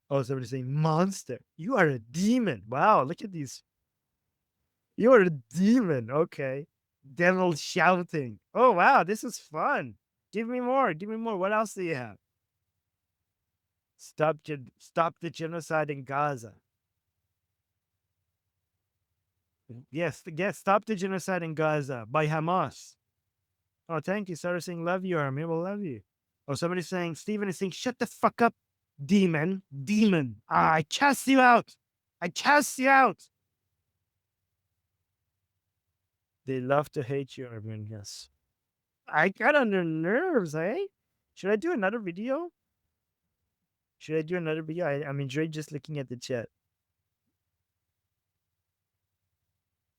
Speaker 1: Oh, somebody saying monster. You are a demon. Wow, look at these. You are a demon. Okay. Devil shouting. Oh, wow, this is fun. Give me more. What else do you have? Stop the genocide in Gaza. Yes, stop the genocide in Gaza by Hamas. Oh, thank you. Sarah saying, love you, Armin. We'll love you. Oh, somebody's saying, Stephen is saying, shut the fuck up, demon. I cast you out. They love to hate you, Armin. Yes. I got on their nerves, eh? Should I do another video? I'm enjoying just looking at the chat.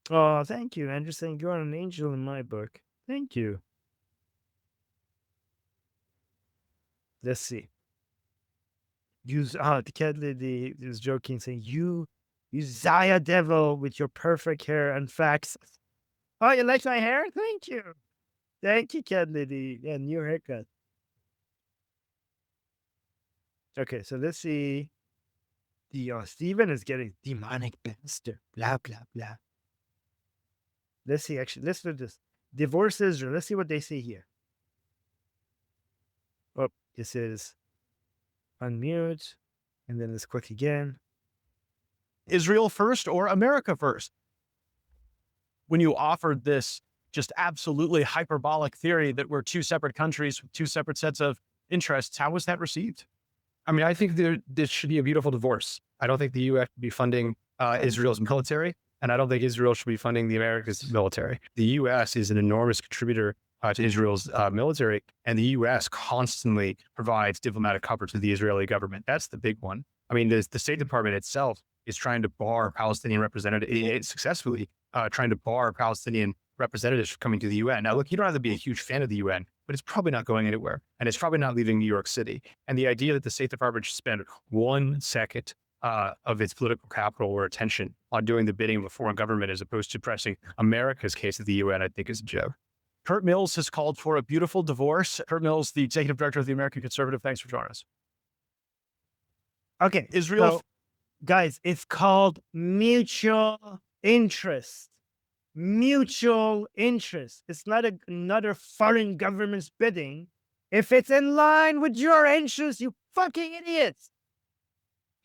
Speaker 1: Oh, thank you. Andrew saying, you're an angel in my book. Thank you. Let's see. The cat lady is joking, saying, you Zaya devil with your perfect hair and facts. Oh, you like my hair? Thank you. Thank you, cat lady. Yeah, new haircut. Okay, so let's see. Stephen is getting demonic bastard. Blah, blah, blah. Let's see, actually. Let's do this. Divorce Israel. Let's see what they say here. Oh, this is unmute. And then let's click again.
Speaker 6: Israel first or America first? When you offered this just absolutely hyperbolic theory that we're two separate countries with two separate sets of interests, how was that received?
Speaker 8: I mean, I think this should be a beautiful divorce. I don't think the U.S. should be funding Israel's military, and I don't think Israel should be funding the America's military. The U.S. is an enormous contributor to Israel's military, and the U.S. constantly provides diplomatic coverage to the Israeli government. That's the big one. I mean, the State Department itself is trying to bar Palestinian representatives, successfully trying to bar Palestinian representatives from coming to the UN. Now, look, you don't have to be a huge fan of the UN, but it's probably not going anywhere, and it's probably not leaving New York City. And the idea that the State Department should spend 1 second of its political capital or attention on doing the bidding of a foreign government as opposed to pressing America's case at the UN, I think is a joke.
Speaker 6: Kurt Mills has called for a beautiful divorce. Kurt Mills, the executive director of the American Conservative. Thanks for joining us.
Speaker 1: Okay,
Speaker 6: Israel.
Speaker 1: So, guys, it's called mutual interest. Mutual interest. It's not another foreign government's bidding. If it's in line with your interests, you fucking idiots.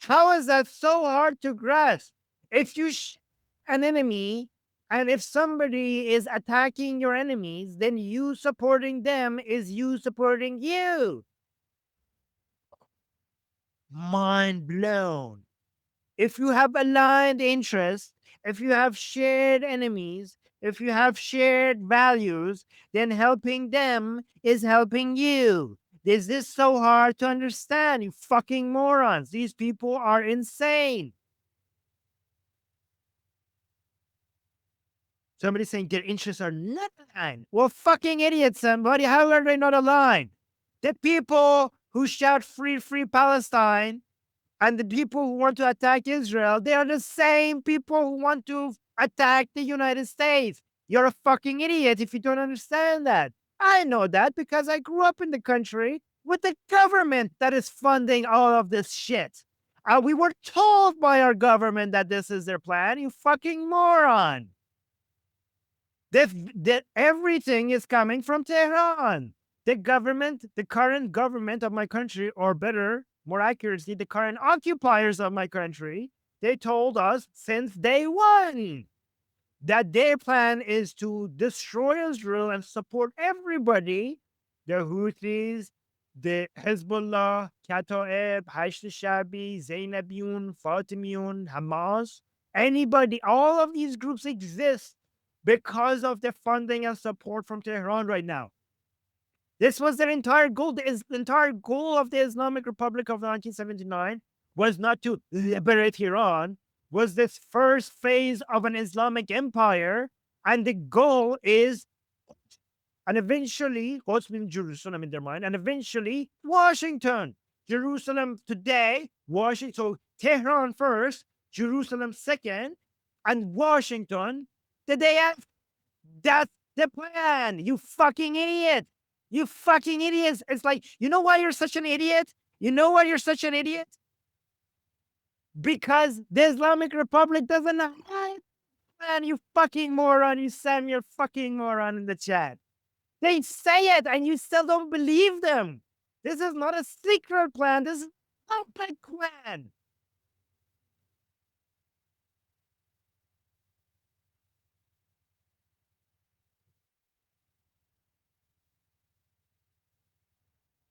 Speaker 1: How is that so hard to grasp? If you an enemy, and if somebody is attacking your enemies, then you supporting them is you supporting you. Mind blown. If you have aligned interests, if you have shared enemies, if you have shared values, then helping them is helping you. Is this so hard to understand, you fucking morons? These people are insane. Somebody saying their interests are not aligned. Well, fucking idiots, somebody. How are they not aligned? The people who shout free, free Palestine and the people who want to attack Israel, they are the same people who want to attack the United States. You're a fucking idiot if you don't understand that. I know that because I grew up in the country with the government that is funding all of this shit. We were told by our government that this is their plan, you fucking moron. That everything is coming from Tehran. The government, the current government of my country, or better, more accurately, the current occupiers of my country, they told us since day one that their plan is to destroy Israel and support everybody, the Houthis, the Hezbollah, Kataeb, Hashd al-Shabi, Zainabiyun, Fatimiyun, Hamas, anybody, all of these groups exist because of the funding and support from Tehran right now. This was their entire goal. The entire goal of the Islamic Republic of 1979 was not to liberate Iran, was this first phase of an Islamic empire, and the goal is, and eventually, Quds means Jerusalem in their mind, and eventually Washington. Jerusalem today, Washington, so Tehran first, Jerusalem second, and Washington the day after. That's the plan, you fucking idiot. You fucking idiots. It's like, you know why you're such an idiot? You know why you're such an idiot? Because the Islamic Republic doesn't have a plan, you fucking moron. You Samuel fucking moron in the chat. They say it and you still don't believe them. This is not a secret plan. This is a public plan.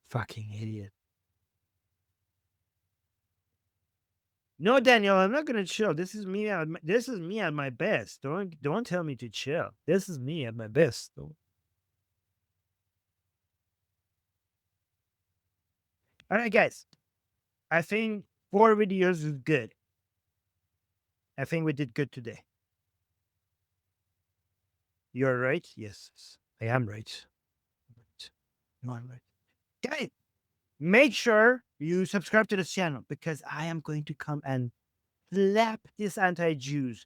Speaker 1: Fucking idiot. No, Daniel, I'm not gonna chill. This is me at my best. Don't tell me to chill. This is me at my best. All right, guys. I think 4 videos is good. I think we did good today. You're right. Yes, I am right. No, I'm right. Guys, make sure you subscribe to this channel because I am going to come and slap these anti-Jews,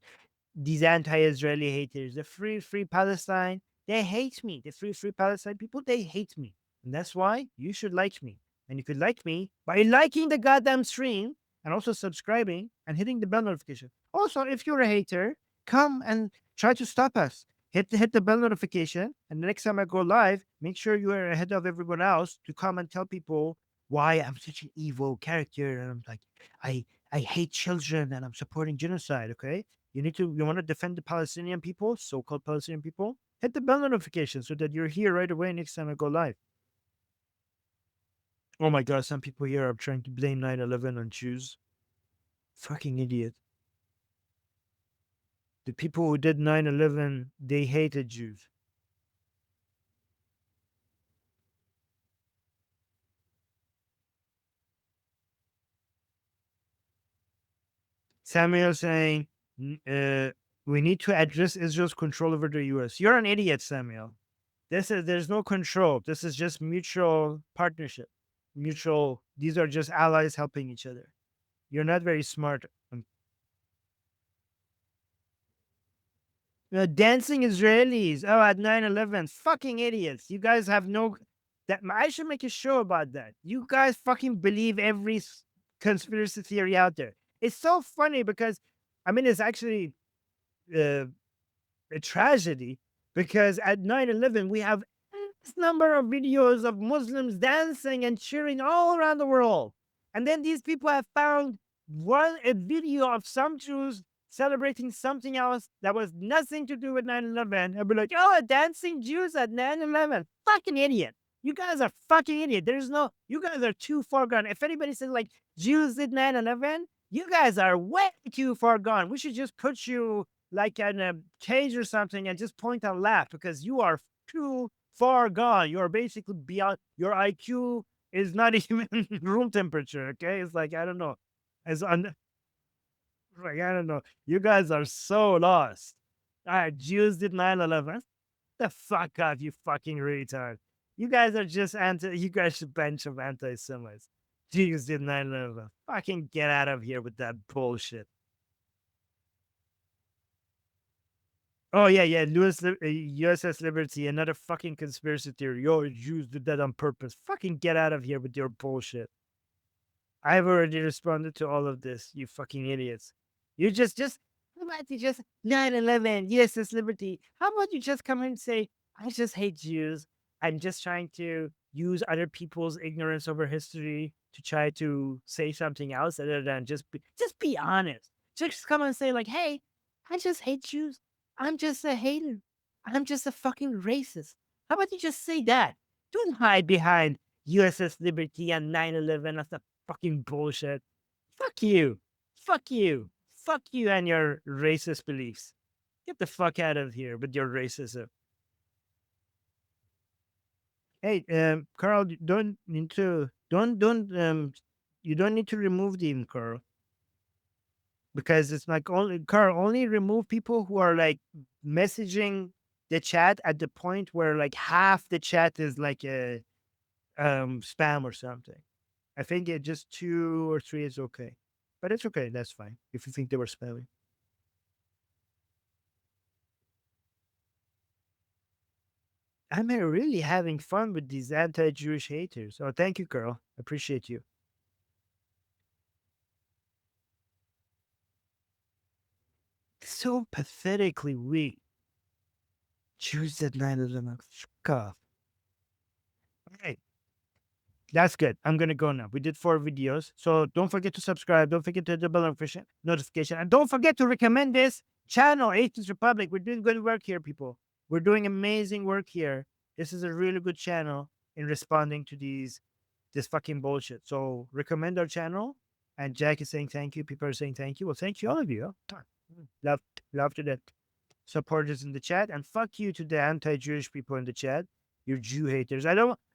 Speaker 1: these anti-Israeli haters, the free Palestine. They hate me. The free Palestine people, they hate me. And that's why you should like me. And you could like me by liking the goddamn stream and also subscribing and hitting the bell notification. Also, if you're a hater, come and try to stop us. Hit the bell notification, and the next time I go live, make sure you are ahead of everyone else to come and tell people why I'm such an evil character, and I'm like, I hate children, and I'm supporting genocide. Okay, you want to defend the Palestinian people, so-called Palestinian people. Hit the bell notification so that you're here right away next time I go live. Oh my God, some people here are trying to blame 9/11 on Jews. Fucking idiot. The people who did 9/11, they hated Jews. Samuel saying, we need to address Israel's control over the U.S. You're an idiot, Samuel. There's no control. This is just mutual partnership. These are just allies helping each other. You're not very smart. Dancing Israelis. Oh, at 9/11. Fucking idiots. You guys have I should make a show about that. You guys fucking believe every conspiracy theory out there. It's so funny because, I mean, it's actually a tragedy because at 9/11, we have this number of videos of Muslims dancing and cheering all around the world. And then these people have found a video of some Jews celebrating something else that was nothing to do with 9/11. I'll be like, oh, dancing Jews at 9/11. Fucking idiot. You guys are fucking idiot. You guys are too far gone. If anybody says like Jews did 9/11, you guys are way too far gone. We should just put you like in a cage or something and just point and laugh because you are too far gone. You're basically beyond, your IQ is not even room temperature. Okay. It's like, I don't know. Like, I don't know. You guys are so lost. All right, Jews did 9/11. The fuck off, you fucking retard. You guys are just you guys are a bunch of anti-Semites. Jews did 9/11. Fucking get out of here with that bullshit. Oh, yeah. USS Liberty, another fucking conspiracy theory. Yo, Jews did that on purpose. Fucking get out of here with your bullshit. I've already responded to all of this, you fucking idiots. You just, how about you just 9/11, USS Liberty? How about you just come and say, I just hate Jews. I'm just trying to use other people's ignorance over history to try to say something else other than just be honest. Just come and say like, hey, I just hate Jews. I'm just a hater. I'm just a fucking racist. How about you just say that? Don't hide behind USS Liberty and 9/11 as a fucking bullshit. Fuck you. Fuck you. Fuck you and your racist beliefs. Get the fuck out of here with your racism. Hey, Carl, you don't need to you don't need to remove them, Carl. Because it's like only Carl, only remove people who are like messaging the chat at the point where like half the chat is like a spam or something. I think it just 2 or 3 is okay. But it's okay, that's fine. If you think they were spamming. I'm really having fun with these anti-Jewish haters. Oh, thank you, Carl. Appreciate you. So pathetically weak. Jews at 9/11. Fuck off. Okay. That's good. I'm going to go now. We did 4 videos. So don't forget to subscribe. Don't forget to hit the bell notification. And don't forget to recommend this channel, Atheist Republic. We're doing good work here, people. We're doing amazing work here. This is a really good channel in responding to this fucking bullshit. So recommend our channel. And Jack is saying thank you. People are saying thank you. Well, thank you, all of you. Love to the supporters in the chat. And fuck you to the anti-Jewish people in the chat. You're Jew haters.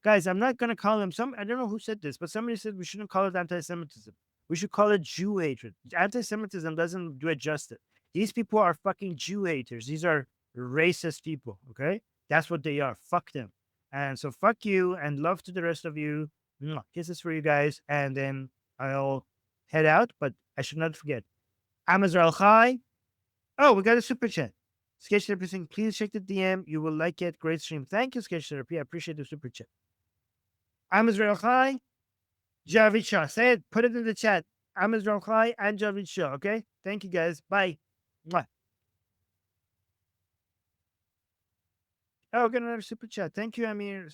Speaker 1: Guys, I'm not gonna call them I don't know who said this, but somebody said we shouldn't call it anti-Semitism. We should call it Jew hatred. Anti-Semitism doesn't do it justice. These people are fucking Jew haters. These are racist people, okay? That's what they are. Fuck them. And so fuck you and love to the rest of you. Kisses for you guys. And then I'll head out, but I should not forget. I'm Israel Chai. Oh, we got a super chat. Sketch Therapy saying, please check the DM. You will like it. Great stream. Thank you, Sketch Therapy. I appreciate the super chat. I'm Israel Chai. Javid Shah. Say it. Put it in the chat. I'm Israel Chai and Javid Shah. Okay? Thank you, guys. Bye. Mwah. Oh, got another super chat. Thank you, Amir.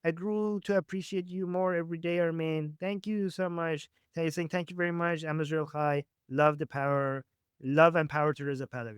Speaker 1: I grew to appreciate you more every day, Armin. Thank you so much. Saying thank you very much. I'm Israel Chai. Love the power. Love and power to Reza Pahlavi.